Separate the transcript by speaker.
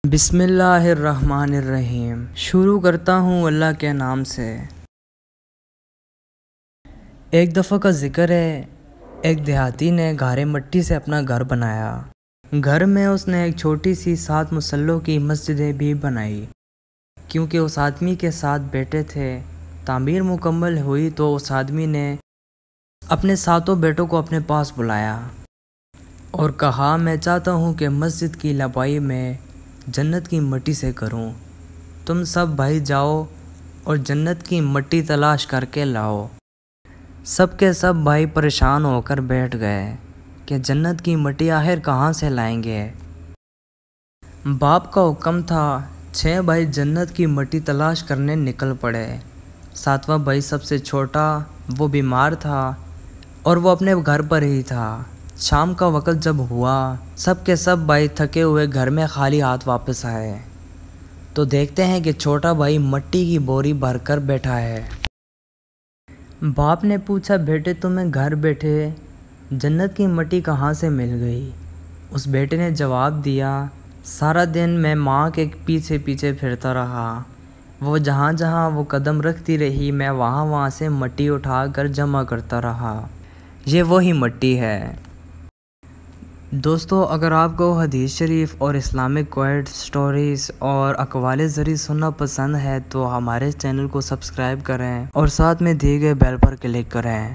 Speaker 1: بسم اللہ الرحمن الرحیم۔ شروع کرتا ہوں اللہ کے نام سے۔ ایک دفعہ کا ذکر ہے، ایک دیہاتی نے گارے مٹی سے اپنا گھر بنایا۔ گھر میں اس نے ایک چھوٹی سی 7 مصلوں کی مسجدیں بھی بنائی، کیونکہ اس آدمی کے 7 بیٹے تھے۔ تعمیر مکمل ہوئی تو اس آدمی نے اپنے 7 بیٹوں کو اپنے پاس بلایا اور کہا، میں چاہتا ہوں کہ مسجد کی لپائی میں جنت کی مٹی سے کروں۔ تم سب بھائی جاؤ اور جنت کی مٹی تلاش کر کے لاؤ۔ سب کے سب بھائی پریشان ہو کر بیٹھ گئے کہ جنت کی مٹی آخر کہاں سے لائیں گے۔ باپ کا حکم تھا، 6 بھائی جنت کی مٹی تلاش کرنے نکل پڑے۔ 7واں بھائی سب سے چھوٹا، وہ بیمار تھا اور وہ اپنے گھر پر ہی تھا۔ شام کا وقت جب ہوا، سب کے سب بھائی تھکے ہوئے گھر میں خالی ہاتھ واپس آئے تو دیکھتے ہیں کہ چھوٹا بھائی مٹی کی بوری بھر کر بیٹھا ہے۔ باپ نے پوچھا، بیٹے تمہیں گھر بیٹھے جنت کی مٹی کہاں سے مل گئی؟ اس بیٹے نے جواب دیا، سارا دن میں ماں کے پیچھے پیچھے پھرتا رہا۔ وہ جہاں جہاں وہ قدم رکھتی رہی، میں وہاں سے مٹی اٹھا کر جمع کرتا رہا۔ یہ وہی مٹی ہے۔ دوستو، اگر آپ کو حدیث شریف اور اسلامک کویٹ سٹوریز اور اقوال زرعی سننا پسند ہے تو ہمارے چینل کو سبسکرائب کریں اور ساتھ میں دیے گئے بیل پر کلک کریں۔